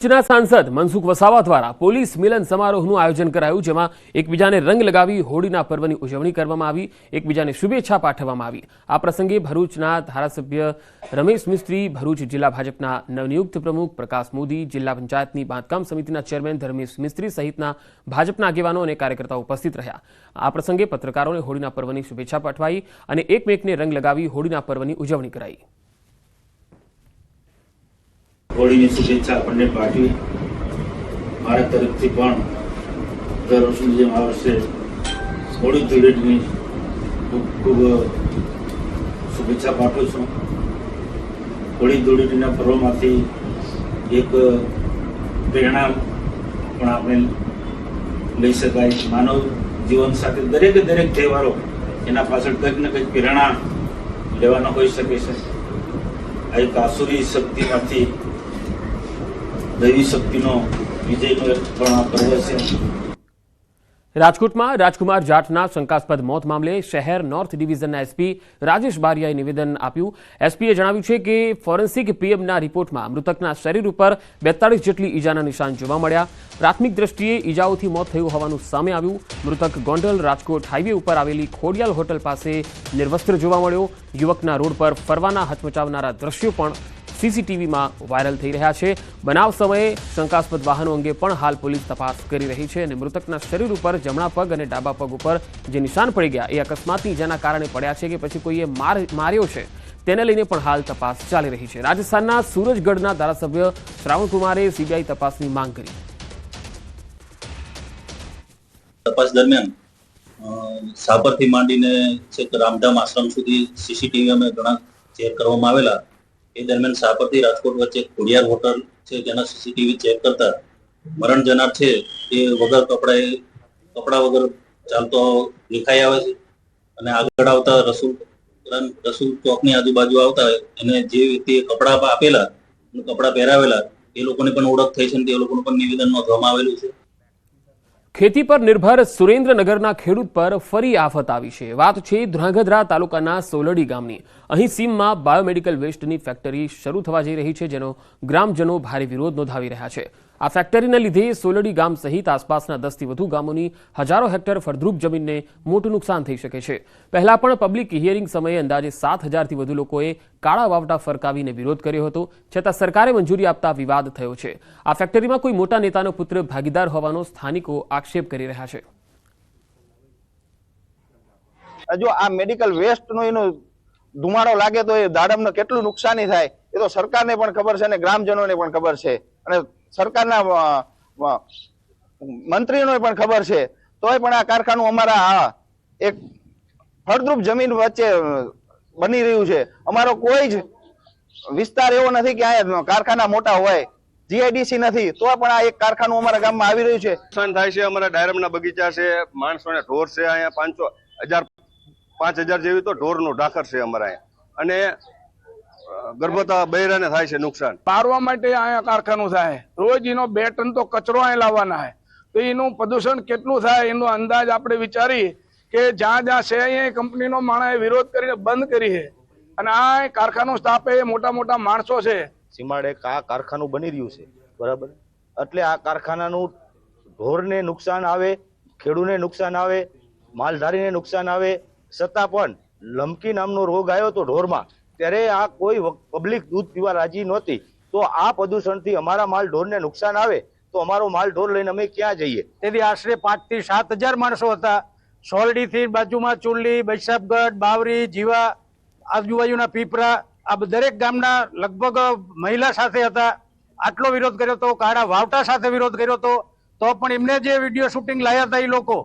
ભરૂચના સાંસદ મનસુખ વસાવા દ્વારા પોલીસ મિલન સમારોહનું આયોજન કરાયું, જેમાં એકબીજાને રંગ લગાવી હોળીના પર્વની ઉજવણી કરવામાં આવી, એકબીજાને શુભેચ્છા પાઠવવામાં આવી। આ પ્રસંગે ભરૂચના ધારાસભ્ય રમેશ મિસ્ત્રી, ભરૂચ જિલ્લા ભાજપના નવનિયુક્ત પ્રમુખ પ્રકાશ મોદી, જિલ્લા પંચાયતની બાંધકામ સમિતિના ચેરમેન ધર્મેશ મિસ્ત્રી સહિતના ભાજપના આગેવાનો અને કાર્યકર્તાઓ ઉપસ્થિત રહ્યા। આ પ્રસંગે પત્રકારોને હોળીના પર્વની શુભેચ્છા પાઠવાઈ અને એકમેકને રંગ લગાવી હોળીના પર્વની ઉજવણી કરાઈ। હોળીની શુભેચ્છા આપણને પાઠવી। મારા તરફથી પણ દર વર્ષની જેમ આ વર્ષે હોળી ધૂળેટીની ખૂબ ખૂબ શુભેચ્છા પાઠવું છું। હોળી ધૂળેટીના પર્વમાંથી એક પ્રેરણા પણ આપણે લઈ શકાય। માનવ જીવન સાથે દરેક તહેવારો એના પાછળ કંઈક ને કંઈક પ્રેરણા લેવાનો હોઈ શકે છે। આ એક આસુરી શક્તિમાંથી दैवी शक्तिनो विजयनो पण आ पर्व छे। રાજકોટમાં રાજકુમાર જાટના શંકાસ્પદ મોત મામલે શહેર નોર્થ ડિવિઝનના એસપી રાજેશ બારિયાએ નિવેદન આપ્યું। એસપીએ જણાવ્યું છે કે ફોરેન્સિક પીએમના રિપોર્ટમાં મૃતકના શરીર ઉપર 42 જેટલી ઈજાના નિશાન જોવા મળ્યા। પ્રાથમિક દ્રષ્ટિએ ઈજાઓથી મોત થયું હોવાનું સામે આવ્યું। મૃતક ગોંડલ રાજકોટ હાઈવે ઉપર આવેલી ખોડિયાલ હોટલ પાસે નિર્વસ્ત્ર જોવા મળ્યો। યુવકના રોડ પર ફરવાના હચમચાવનારા દ્રશ્યો પણ સીસીટીવીમાં વાયરલ થઈ રહ્યા છે। બનાવ સમયે શંકાસ્પદ વાહનો અંગે પણ હાલ પોલીસ તપાસ કરી રહી છે અને મૃતકના શરીર ઉપર જમણા પગ અને ડાબા પગ ઉપર જે નિશાન પડી ગયા એ અકસ્માતની ઈજાના કારણે પડ્યા છે કે પછી કોઈએ માર્યો છે તેને લઈને પણ હાલ તપાસ ચાલી રહી છે। રાજસ્થાનના સુરજગઢના ધારાસભ્ય શ્રાવણકુમારે સીબીઆઈ તપાસની માંગ કરી। તપાસ દરમિયાન સાપરથી માંડીને છેક રામધામ આશ્રમ સુધી સીસીટીવી અમે ઘણા ચેક કરવામાં આવેલા। એ દરમિયાન સાપરથી રાજકોટ વચ્ચે ખોડિયાર હોટલ છે તેના સીસીટીવી ચેક કરતા મરણ જનાર છે એ વગર કપડા વગર ચાલતો દેખાઈ આવે છે અને આગળ આવતા રસૂલ ચોકની આજુબાજુ આવતા એને જે વ્યક્તિએ કપડા આપેલા કપડા પહેરાવેલા એ લોકોની પણ ઓળખ થઈ છે અને તે લોકોનું પણ નિવેદન નોંધવામાં આવેલું છે। ખેતી પર નિર્ભર સુરેન્દ્રનગરના ખેડૂત પર ફરી આફત આવી છે। વાત છે ધ્રાંગધ્રા તાલુકાના સોલડી ગામની। અહીં સીમમાં બાયોમેડિકલ વેસ્ટની ફેક્ટરી શરૂ થવા જઈ રહી છે, જેનો ગ્રામજનો ભારે વિરોધ નોંધાવી રહ્યા છે। આ ફેક્ટરીને લીધે સોલડી ગામ સહિત આસપાસના 10 થી વધુ ગામોની હજારો હેક્ટર ફળદ્રુપ જમીનને મોટું નુકસાન થઈ શકે છે। પહેલા પણ પબ્લિક હિયરિંગ સમયે અંદાજે 7000થી વધુ લોકોએ કાળા વાવટા ફરકાવીને વિરોધ કર્યો હતો, છતાં સરકારે મંજૂરી આપતા વિવાદ થયો છે। આ ફેક્ટરીમાં કોઈ મોટા નેતાનો પુત્ર ભાગીદાર હોવાનો સ્થાનિકો આક્ષેપ કરી રહ્યા છે। જો આ મેડિકલ વેસ્ટનો એનો ધુમાડો લાગે તો એ દાડમને કેટલું નુકસાની થાય એ તો સરકારને પણ ખબર છે અને ગ્રામજનોને પણ ખબર છે અને સરકારના મંત્રીઓને પણ ખબર છે। તોય પણ આ કારખાનું અમારા એક ફળદ્રુપ જમીન વચ્ચે બની રહ્યું છે। અમારો કોઈ જ વિસ્તાર એવો નથી કે આ કારખાના મોટા હોય, જીઆઈડીસી નથી, તો પણ આ એક કારખાનું અમારા ગામમાં આવી રહ્યું છે। નુકસાન થાય છે। અમારા ડાયરમના બગીચા છે, માણસોને ઢોર છે, અહીંયા 5000 જેવી તો ઢોરનું ડાકર છે અમારા અહીંયા અને ગર્ભવતી બૈરાને થાય છે નુકસાન। પારવા માટે અહીંયા કારખાનું થાય, રોજ એનો 2 ટન તો કચરો અહીંયા લાવવાના છે, તો એનું પ્રદૂષણ કેટલું થાય એનો અંદાજ આપણે વિચારી કે જ્યાં છે અહીંયા કંપનીનો માણસે વિરોધ કરીને બંધ કરી છે અને આ કારખાનું સ્થાપે મોટા મોટા માણસો છે। સીમાડે આ કારખાનું બની રહ્યું છે, બરાબર, એટલે આ કારખાનાનું ઢોરને નુકસાન આવે, ખેડૂને નુકસાન આવે, માલધારીને નુકસાન આવે, છતાં પણ લમકી નામનો રોગ આવ્યો તો ઢોરમાં, ત્યારે આ કોઈ પબ્લિક દૂધ પીવા રાજી નહોતી। તો આ પ્રદૂષણથી અમારા માલ ઢોરને નુકસાન આવે તો અમારો માલ ઢોર લઈને અમે ક્યાં જઈએ? તેથી આશરે 5 થી 7000 માણસો હતા। સોલડીથી બાજુમાં ચુલ્લી, બૈસાબગઢ, બાવરી, જીવા, આજુબાજુના પીપરા, આ દરેક ગામના લગભગ મહિલા સાથે હતા। આટલો વિરોધ કર્યો હતો, કાળા વાવટા સાથે વિરોધ કર્યો હતો, તો પણ એમને જે વિડીયો શૂટિંગ લાયા હતા એ લોકો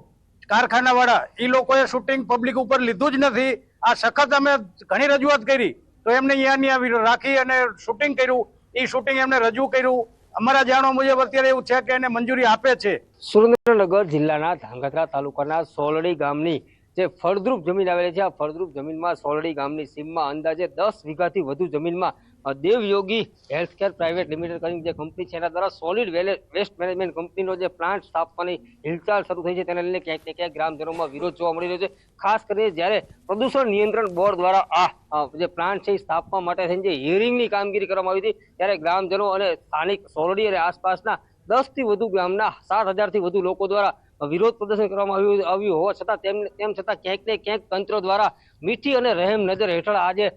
કારખાના વાળા એ લોકોએ શૂટિંગ પબ્લિક ઉપર લીધું જ નથી। આ સખત અમે ઘણી રજૂઆત કરી તો એમને અહીંયા રાખી અને શૂટિંગ કર્યું, એ શૂટિંગ એમને રજૂ કર્યું। અમારા જાણવા મુજબ અત્યારે એવું છે કે એને મંજૂરી આપે છે। સુરેન્દ્રનગર જિલ્લાના ધ્રાંગધ્રા તાલુકાના સોલડી ગામની જે ફળદ્રુપ જમીન આવેલી છે, આ ફળદ્રુપ જમીનમાં સોલડી ગામની સીમમાં અંદાજે 10 વીઘાથી વધુ જમીનમાં દેવયોગી હેલ્થકેર પ્રાઇવેટ લિમિટેડ કરીને જે કંપની છે એના દ્વારા સોલિડ વેસ્ટ મેનેજમેન્ટ કંપનીનો જે પ્લાન્ટ સ્થાપવાની હિલચાલ શરૂ થઈ છે તેને લઈને ક્યાંક ને ક્યાંક ગ્રામજનોમાં વિરોધ જોવા મળી રહ્યો છે. ખાસ કરીને જ્યારે પ્રદૂષણ નિયંત્રણ બોર્ડ દ્વારા આ જે પ્લાન્ટ છે એ સ્થાપવા માટે થઈને જે હિયરિંગની કામગીરી કરવામાં આવી હતી ત્યારે ગ્રામજનો અને સ્થાનિક સોરડી અને આસપાસના 10 થી વધુ ગામના 7,000 થી વધુ લોકો દ્વારા વિરોધ પ્રદર્શન કરવામાં આવ્યું હોવા છતાં તેમ છતાં ક્યાંક ને ક્યાંક તંત્ર દ્વારા મીઠી અને રહેમ નજર હેઠળ આજે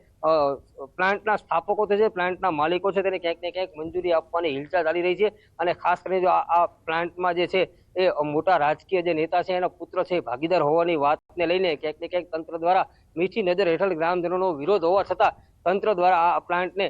પ્લાન્ટના સ્થાપકો છે, પ્લાન્ટના માલિકો છે, તેને ક્યાંક ને ક્યાંક મંજૂરી આપવાની હિલચાલ ચાલી રહી છે. અને ખાસ કરીને જો આ પ્લાન્ટમાં જે છે એ મોટા રાજકીય જે નેતા છે એના પુત્ર છે ભાગીદાર હોવાની વાતને લઈને ક્યાંક ને ક્યાંક તંત્ર દ્વારા મીઠી નજર હેઠળ ગ્રામજનોનો વિરોધ હોવા છતાં તંત્ર દ્વારા આ પ્લાન્ટને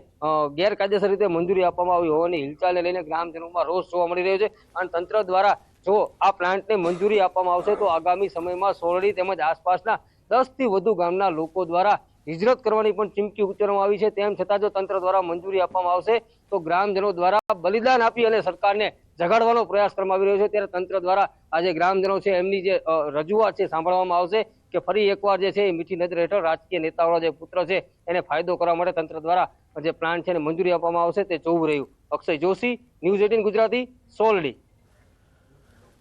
ગેરકાયદેસર રીતે મંજૂરી આપવામાં આવી હોવાની હિલચાલને લઈને ગ્રામજનોમાં રોષ જોવા મળી રહ્યો છે. અને તંત્ર દ્વારા જો આ પ્લાન્ટને મંજૂરી આપવામાં આવશે તો આગામી સમયમાં સોરડી તેમજ આસપાસના 10 થી વધુ ગામના લોકો દ્વારા હિજરત કરવાની પણ ચીમકી ઉચ્ચારવામાં આવી છે. તેમ છતાં જો તંત્ર દ્વારા મંજૂરી આપવામાં આવશે તો ગ્રામજનો દ્વારા બલિદાન આપી અને સરકારને જગાડવાનો પ્રયાસ કરવામાં આવી રહ્યો છે. ત્યારે તંત્ર દ્વારા આજે ગ્રામજનો છે એમની જે રજૂઆત છે સાંભળવામાં આવશે કે ફરી એકવાર જે છે એ મીઠી નજર હેઠળ રાજકીય નેતાઓનો જે પુત્ર છે એને ફાયદો કરવા માટે તંત્ર દ્વારા જે પ્લાન્ટ છે એને મંજૂરી આપવામાં આવશે તે જોવું રહ્યું. અક્ષય જોશી, ન્યૂઝ 18 ગુજરાતી, સોરડી.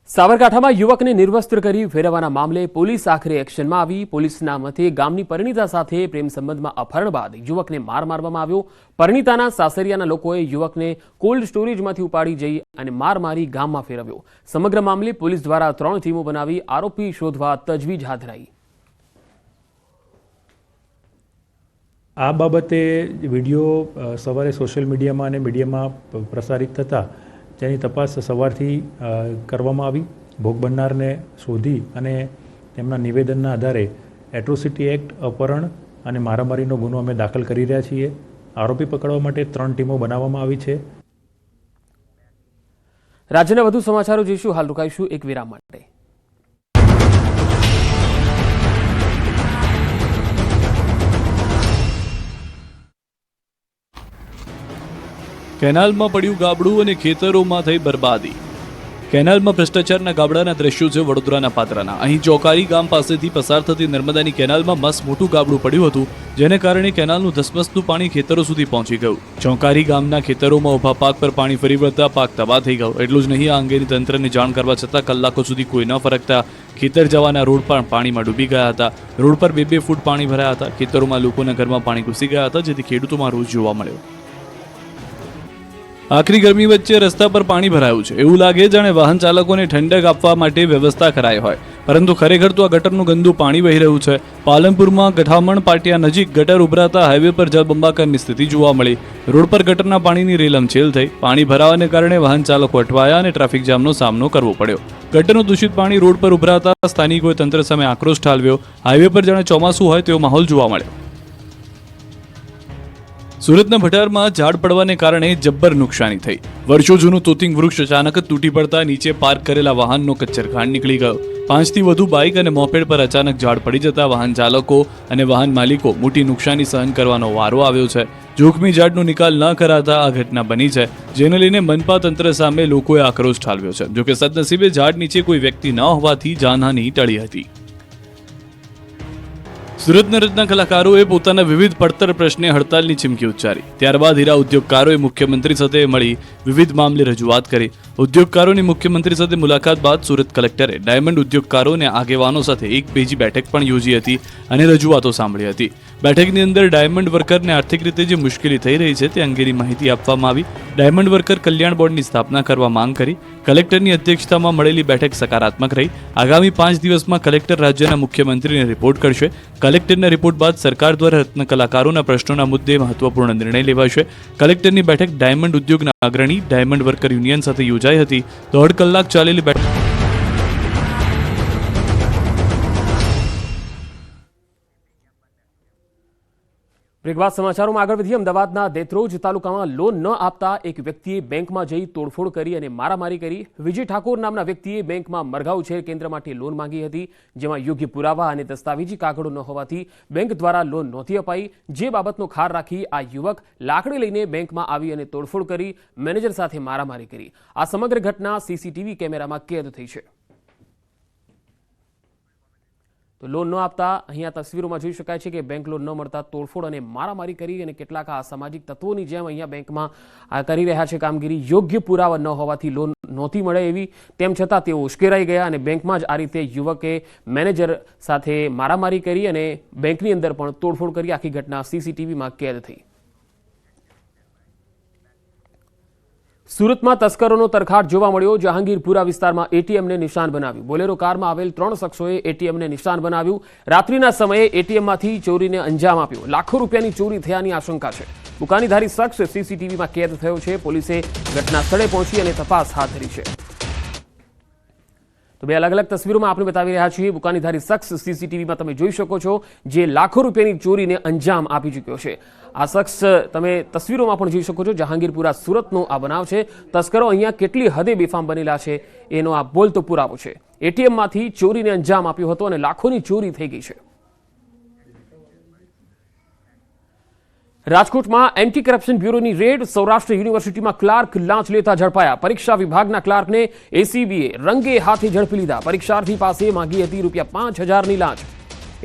સાબરકાંઠામાં યુવકને નિર્વસ્ત્ર કરી ફેરવવાના મામલે પોલીસ આખરે એક્શનમાં આવી. પોલીસના મતે ગામની પરિણીતા સાથે પ્રેમ સંબંધમાં અપહરણ બાદ યુવકને માર મારવામાં આવ્યો. પરિણીતાના સાસરિયાના લોકોએ યુવકને કોલ્ડ સ્ટોરેજમાંથી ઉપાડી જઈ અને માર મારી ગામમાં ફેરવ્યો. સમગ્ર મામલે પોલીસ દ્વારા 3 ટીમો બનાવી આરોપી શોધવા તજવીજ હાથ ધરાઈ. આ બાબતે વિડીયો સવારે સોશિયલ મીડિયામાં અને મીડિયામાં પ્રસારિત થતા જેની તપાસ સવારથી કરવામાં આવી. ભોગ બનનારને શોધી અને તેમના નિવેદનના આધારે એટ્રોસિટી એક્ટ, અપહરણ અને મારામારીનો ગુનો અમે દાખલ કરી રહ્યા છીએ. આરોપી પકડવા માટે 3 ટીમો બનાવવામાં આવી છે. રાજ્યના વધુ સમાચારો જોઈશું. હાલ રોકાઈશું એક વિરામ માટે. કેનાલમાં પડ્યું ગાબડું અને ખેતરોમાં થઈ બરબાદી. કેનાલમાં ભ્રષ્ટાચારના ગાબડાના દ્રશ્યો છે વડોદરાના પાદરાના. અહીં ચોકારી ગામ પાસેથી પસાર થતી નર્મદાની કેનાલમાં મસ્ત મોટું ગાબડું પડ્યું હતું, જેને કારણે કેનાલનું ધસમસતું પાણી ખેતરો સુધી પહોંચી ગયું. ચોકારી ગામના ખેતરોમાં ઉભા પાક પર પાણી ફરી વળતા પાક તબાહ થઈ ગયો. એટલું જ નહીં, આ અંગેની તંત્રને જાણ કરવા છતાં કલાકો સુધી કોઈ ન ફરકતા ખેતર જવાના રોડ પણ પાણીમાં ડૂબી ગયા હતા. રોડ પર 2-2 ફૂટ પાણી ભરાયા હતા. ખેતરોમાં લોકોના ઘરમાં પાણી ઘૂસી ગયા હતા, જેથી ખેડૂતોમાં રોષ જોવા મળ્યો. આખરી ગરમી વચ્ચે રસ્તા પર પાણી ભરાયું છે. એવું લાગે જાણે વાહન ચાલકોને ઠંડક આપવા માટે વ્યવસ્થા કરાઈ હોય, પરંતુ ખરેખર તો આ ગટરનું ગંદુ પાણી વહી રહ્યું છે. પાલનપુરમાં ગઠામણ પાટિયા નજીક ગટર ઉભરાતા હાઈવે પર જળબંબાકારની સ્થિતિ જોવા મળી. રોડ પર ગટરના પાણીની રેલમછેલ થઈ. પાણી ભરાવાને કારણે વાહન ચાલકો અટવાયા અને ટ્રાફિક જામનો સામનો કરવો પડ્યો. ગટરનું દૂષિત પાણી રોડ પર ઉભરાતા સ્થાનિકોએ તંત્ર સામે આક્રોશ ઠાલવ્યો. હાઈવે પર જાણે ચોમાસું હોય તેવો માહોલ જોવા મળ્યો. સુરતના ભટારમાં ઝાડ પડવાને કારણે જબ્બર નુકસાની થઈ. વર્ષો જૂનું તોતિંગ વૃક્ષ અચાનક જ તૂટી પડતા નીચે પાર્ક કરેલા વાહનનો કચ્છરખાંડ નીકળી ગયો. 5 થી વધુ બાઇક અને મોપેડ પર અચાનક ઝાડ પડી જતા વાહન ચાલકો અને વાહન માલિકો મોટી નુકસાની સહન કરવાનો વારો આવ્યો છે. જોખમી ઝાડનો નિકાલ ન કરાતા આ ઘટના બની છે, જેને લઈને મનપા તંત્ર સામે લોકોએ આક્રોશ ઠાલવ્યો છે. જોકે સદનસીબે ઝાડ નીચે કોઈ વ્યક્તિ ન હોવાથી જાનહાની ટળી હતી. સુરતના રત્ન કલાકારોએ પોતાના વિવિધ પડતર પ્રશ્ને હડતાલની ચીમકી ઉચ્ચારી. ત્યારબાદ હીરા ઉદ્યોગકારોએ મુખ્યમંત્રી સાથે મળી વિવિધ મામલે રજૂઆત કરી. ઉદ્યોગકારોની મુખ્યમંત્રી સાથે મુલાકાત બાદ સુરત કલેક્ટરે ડાયમંડ ઉદ્યોગકારો અને આગેવાનો સાથે એક પેજી બેઠક પણ યોજી હતી અને રજૂઆતો સાંભળી હતી. બેઠકની અંદર ડાયમંડ વર્કરને આર્થિક રીતે જે મુશ્કેલી થઈ રહી છે તે અંગેની માહિતી આપવામાં આવી. ડાયમંડ વર્કર કલ્યાણ બોર્ડની સ્થાપના કરવા માંગ કરી. કલેક્ટરની અધ્યક્ષતામાં મળેલી બેઠક સકારાત્મક રહી. આગામી 5 દિવસમાં કલેક્ટર રાજ્યના મુખ્યમંત્રીને રિપોર્ટ કરશે. કલેક્ટરના રિપોર્ટ બાદ સરકાર દ્વારા રત્ન કલાકારોના પ્રશ્નોના મુદ્દે મહત્વપૂર્ણ નિર્ણય લેવાશે. કલેક્ટરની બેઠક ડાયમંડ ઉદ્યોગના અગ્રણી ડાયમંડ વર્કર યુનિયન સાથે યોજાઈ હતી. 1.5 કલાક ચાલેલી બેઠક બ્રેકબાદ સમાચારોમાં આગળ વધીએ. અમદાવાદના દેત્રોજ તાલુકામાં લોન ન આપતા એક વ્યક્તિએ બેંકમાં જઈ તોડફોડ કરી અને મારામારી કરી. વિજય ઠાકોર નામના વ્યક્તિએ બેંકમાં મરઘાં ઉછેર કેન્દ્ર માટે લોન માંગી હતી, જેમાં યોગ્ય પુરાવા અને દસ્તાવેજી કાગળો ન હોવાથી બેંક દ્વારા લોન નહોતી અપાઈ. જે બાબતનો ખાર રાખી આ યુવક લાકડી લઈને બેંકમાં આવી અને તોડફોડ કરી મેનેજર સાથે મારામારી કરી. આ સમગ્ર ઘટના સીસીટીવી કેમેરામાં કેદ થઈ છે. તો લોન ન આપતા અહીંયા તસવીરોમાં જોઈ શકાય છે કે બેંક લોન ન મળતા તોડફોડ અને મારામારી કરી અને કેટલાક અસામાજિક તત્વોની જેમ અહીંયા બેંકમાં કરી રહ્યા છે કામગીરી. યોગ્ય પુરાવા ન હોવાથી લોન નહોતી મળે એવી, તેમ છતાં તેઓ ઉશ્કેરાઈ ગયા અને બેંકમાં જ આ રીતે યુવકે મેનેજર સાથે મારામારી કરી અને બેંકની અંદર પણ તોડફોડ કરી. આખી ઘટના સીસીટીવીમાં કેદ થઈ. સુરતમાં તસ્કરોનો તરખાટ જોવા મળ્યો. જહાંગીરપુરા વિસ્તારમાં એટીએમને નિશાન બનાવ્યું. બોલેરો કારમાં આવેલ 3 શખ્સોએ એટીએમને નિશાન બનાવ્યું. રાત્રિના સમયે એટીએમમાંથી ચોરીને અંજામ આપ્યો. લાખો રૂપિયાની ચોરી થયાની આશંકા છે. બુકાનીધારી શખ્સ સીસીટીવીમાં કેદ થયો છે. પોલીસે ઘટના સ્થળે પહોંચી અને તપાસ હાથ ધરી છે. તો બે અલગ અલગ તસવીરોમાં આપણે બતાવી રહ્યા છીએ. બુકાનીધારી શખ્સ સીસીટીવીમાં તમે જોઈ શકો છો, જે લાખો રૂપિયાની ચોરીને અંજામ આપી ચૂક્યો છે. આ શખ્સ તમે તસવીરોમાં પણ જોઈ શકો છો. જહાંગીરપુરા સુરતનો આ બનાવ છે. તસ્કરો અહીંયા કેટલી હદે બેફામ બનેલા છે એનો આ બોલતો પુરાવો છે. એટીએમમાંથી ચોરીને અંજામ આપ્યો હતો અને લાખોની ચોરી થઈ ગઈ છે. રાજકોટમાં એન્ટી કરપ્શન બ્યુરોની રેડ. સૌરાષ્ટ્ર યુનિવર્સિટીમાં ક્લાર્ક લાંચ લેતા ઝડપાયા. પરીક્ષા વિભાગના ક્લાર્કને એસીબીએ રંગે હાથે ઝડપી લીધા. પરીક્ષાર્થી પાસે માંગી હતી ₹5,000ની લાંચ.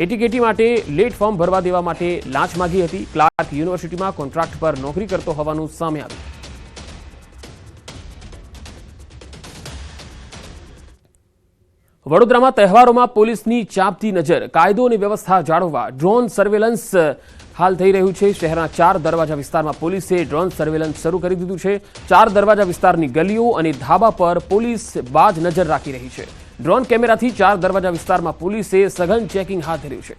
એટીકેટી માટે લેટ ફોર્મ ભરવા દેવા માટે લાંચ માંગી હતી. ક્લાર્ક યુનિવર્સિટીમાં કોન્ટ્રાક્ટ પર નોકરી કરતો હોવાનું સામે આવ્યું. વડોદરામાં તહેવારોમાં પોલીસની ચાંપતી નજર. કાયદો અને વ્યવસ્થા જાળવવા ડ્રોન સર્વેલન્સ હાલ થઈ રહ્યું છે. શહેરના 4 દરવાજા વિસ્તારમાં પોલીસે ડ્રોન સર્વેલન્સ શરૂ કરી દીધું છે. 4 દરવાજા વિસ્તારની ગલીઓ અને ધાબા પર પોલીસ બાજ નજર રાખી રહી છે. ડ્રોન કેમેરાથી 4 દરવાજા વિસ્તારમાં પોલીસે સઘન ચેકિંગ હાથ ધર્યું છે.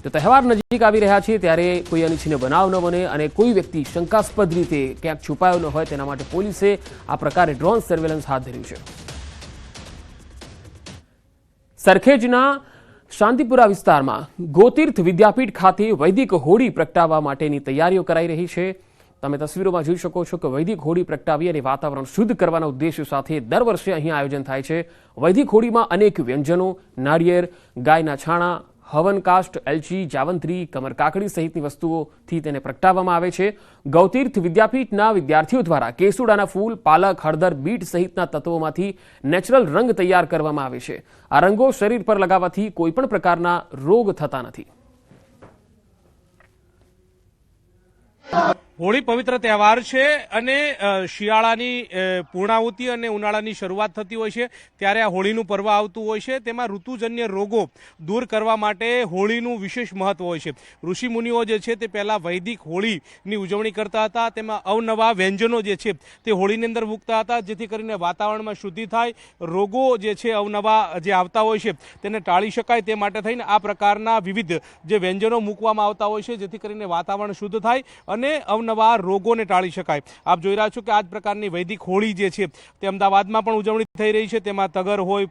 તો તહેવાર નજીક આવી રહ્યા છે ત્યારે કોઈ અનિચ્છનીય બનાવ ન બને અને કોઈ વ્યક્તિ શંકાસ્પદ રીતે ક્યાંક છુપાયો ન હોય તેના માટે પોલીસે આ પ્રકારે ડ્રોન સર્વેલન્સ હાથ ધર્યું છે. સરખેજના શાંતિપુરા વિસ્તારમાં ગોતીર્થ વિદ્યાપીઠ ખાતે વૈદિક હોળી પ્રગટાવવા માટેની તૈયારીઓ કરાઈ રહી છે. તમે તસવીરોમાં જોઈ શકો છો કે વૈદિક હોળી પ્રગટાવી અને વાતાવરણ શુદ્ધ કરવાના ઉદ્દેશ્ય સાથે દર વર્ષે અહીં આયોજન થાય છે. વૈદિક હોળીમાં અનેક વ્યંજનો, નાળિયેર, ગાયના છાણા, હવન કાષ્ટ, એલચી, જાવંત્રી, કમરકાકડી સહિતની વસ્તુઓથી તેને પ્રગટાવવામાં આવે છે. ગૌતીર્થ વિદ્યાપીઠના વિદ્યાર્થીઓ દ્વારા કેસુડાના ફૂલ, પાલક, હળદર, બીટ સહિતના તત્વોમાંથી નેચરલ રંગ તૈયાર કરવામાં આવે છે. આ રંગો શરીર પર લગાવવાથી કોઈપણ પ્રકારના રોગ થતા નથી. હોળી પવિત્ર તહેવાર છે અને શિયાળાની પૂર્ણાહુતિ અને ઉનાળાની શરૂઆત થતી હોય છે ત્યારે આ હોળીનું પર્વ આવતું હોય છે. તેમાં ઋતુજન્ય રોગો દૂર કરવા માટે હોળીનું વિશેષ મહત્વ હોય છે. ઋષિ મુનિઓ જે છે તે પહેલાં વૈદિક હોળીની ઉજવણી કરતા હતા. તેમાં અવનવા વ્યંજનો જે છે તે હોળીની અંદર મૂકતા હતા જેથી કરીને વાતાવરણમાં શુદ્ધિ થાય, રોગો જે છે અવનવા જે આવતા હોય છે તેને ટાળી શકાય. તે માટે થઈને આ પ્રકારના વિવિધ જે વ્યંજનો મૂકવામાં આવતા હોય છે જેથી કરીને વાતાવરણ શુદ્ધ થાય અને નવા રોગોને ટાળી શકાય. આપ જોઈ રહ્યા છો કે આ જ પ્રકારની વૈદિક હોળી જે છે તે અમદાવાદમાં પણ ઉજવણી થઈ રહી છે. તેમાં તગર હોય,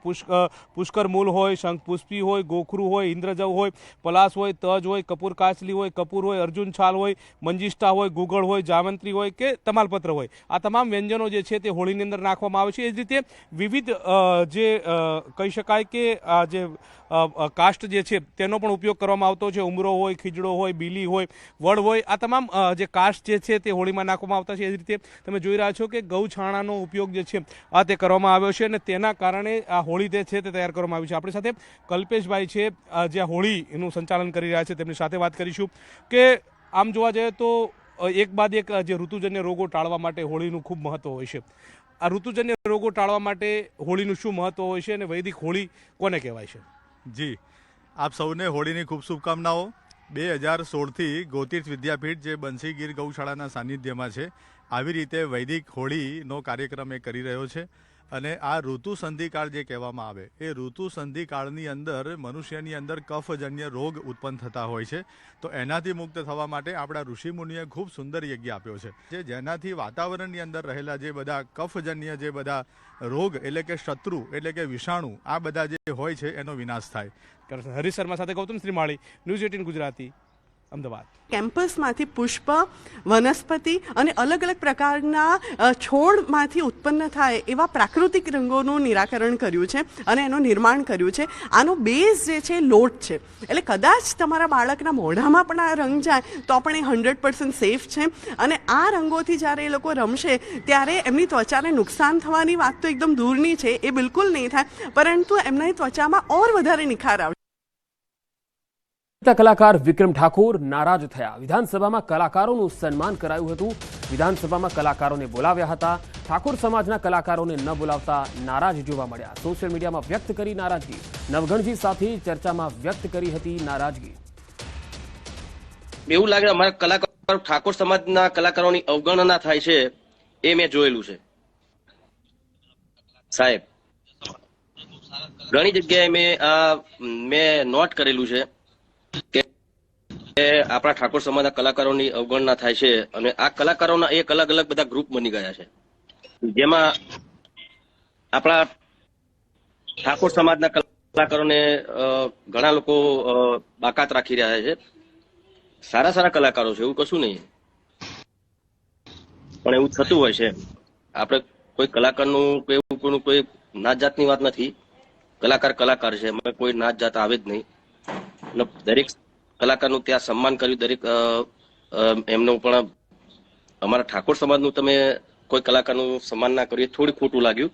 પુષ્કર મૂલ હોય, શંખપુષ્પી હોય, ગોખરું હોય, ઇન્દ્રજવ હોય, પલાસ હોય, તજ હોય, કપૂર કાચલી હોય, કપૂર હોય, અર્જુન છાલ હોય, મંજિષ્ઠા હોય, ગુગળ હોય, જાવંત્રી હોય કે તમાલપત્ર હોય, આ તમામ વ્યંજનો જે છે તે હોળીની અંદર નાખવામાં આવે છે. એ જ રીતે વિવિધ જે કહી શકાય કે આ જે કાષ્ટ જે છે તેનો પણ ઉપયોગ કરવામાં આવતો છે. ઉમરો હોય, ખીજડો હોય, બીલી હોય, વડ હોય, આ તમામ જે કાષ્ટ જે છે તે હોળીમાં નાખવામાં આવતા છે. એ જ રીતે તમે જોઈ રહ્યા છો કે ગૌછાણાનો ઉપયોગ જે છે આ તે કરવામાં આવ્યો છે અને તેના કારણે આ હોળી જે છે તે તૈયાર કરવામાં આવી છે. આપણી સાથે કલ્પેશભાઈ છે જે આ હોળીનું સંચાલન કરી રહ્યા છે, તેમની સાથે વાત કરીશું કે આમ જોવા જઈએ તો એક બાદ એક જે ઋતુજન્ય રોગો ટાળવા માટે હોળીનું ખૂબ મહત્વ હોય છે. આ ઋતુજન્ય રોગો ટાળવા માટે હોળીનું શું મહત્વ હોય છે અને વૈદિક હોળી કોને કહેવાય છે? જી, આપ સૌને હોળીની ખૂબ શુભકામનાઓ. 2016થી ગોતીર્થ વિદ્યાપીઠ જે બંસીગીર ગૌશાળાના સાનિધ્યમાં છે આવી રીતે વૈદિક હોળીનો કાર્યક્રમ એ કરી રહ્યો છે. અને આ ઋતુ સંધિકાળ જે કહેવામાં આવે એ ઋતુ સંધિકાળની અંદર મનુષ્યની અંદર કફજન્ય રોગ ઉત્પન્ન થતા હોય છે. તો એનાથી મુક્ત થવા માટે આપણા ઋષિમુનિએ ખૂબ સુંદર યજ્ઞ આપ્યો છે જેનાથી વાતાવરણની અંદર રહેલા જે બધા કફજન્ય જે બધા રોગ એટલે કે શત્રુ એટલે કે વિષાણુ આ બધા જે હોય છે એનો વિનાશ થાય. હરીશ શર્મા સાથે ગૌતમ શ્રીમાળી, ન્યૂઝ 18 ગુજરાતી, અમદાવાદ. કેમ્પસમાંથી પુષ્પ, વનસ્પતિ અને અલગ અલગ પ્રકારના છોડમાંથી ઉત્પન્ન થાય એવા પ્રાકૃતિક રંગોનું નિરાકરણ કર્યું છે અને એનું નિર્માણ કર્યું છે. આનો બેઝ જે છે લોટ છે, એટલે કદાચ તમારા બાળકના મોઢામાં પણ આ રંગ જાય તો પણ એ 100% સેફ છે. અને આ રંગોથી જ્યારે એ લોકો રમશે ત્યારે એમની ત્વચાને નુકસાન થવાની વાત તો એકદમ દૂરની છે, એ બિલકુલ નહીં થાય, પરંતુ એમની ત્વચામાં ઓર વધારે નિખાર આવશે. કલાકાર વિક્રમ ઠાકોર નારાજ થયા. વિધાનસભામાં કલાકારોનું સન્માન કરાયું હતું. વિધાનસભામાં કલાકારોને બોલાવ્યા હતા. ઠાકોર સમાજના કલાકારોને ન બોલાવતા નારાજ જોવા મળ્યા. સોશિયલ મીડિયામાં વ્યક્ત કરી નારાજગી. નવગણજી સાથે ચર્ચામાં વ્યક્ત કરી હતી નારાજગી. એવું લાગે અમારા કલાકારો ઠાકોર સમાજના કલાકારોની અવગણના થાય છે, એ મેં જોયેલું છે સાહેબ. ઘણી જગ્યાએ મેં નોટ કરેલું છે કે આપણા ઠાકોર સમાજના કલાકારોની અવગણના થાય છે અને આ કલાકારોના એક અલગ અલગ બધા ગ્રુપ બની ગયા છે, જેમાં આપણા ઠાકોર સમાજના કલાકારોને ઘણા લોકો બાકાત રાખી રહ્યા છે. સારા સારા કલાકારો છે, એવું કશું નહીં, પણ એવું થતું હોય છે. આપણે કોઈ કલાકારનું એવું કોઈ નાત જાતની વાત નથી. કલાકાર કલાકાર છે, કોઈ નાત જાત આવે જ નહીં. દરેક કલાકારનું ત્યાં સન્માન કર્યું. દરેક એમનું પણ અમારા ઠાકોર સમાજનું તમે કોઈ કલાકારનું સન્માન ના કર્યું, થોડું ખોટું લાગ્યું.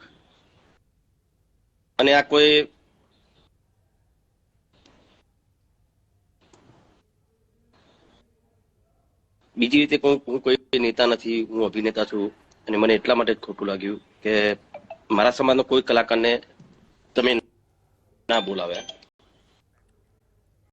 અને આ કોઈ બીજી રીતે કોઈ નેતા નથી, હું અભિનેતા છું અને મને એટલા માટે જ ખોટું લાગ્યું કે મારા સમાજનો કોઈ કલાકારને તમે ના બોલાવ્યા.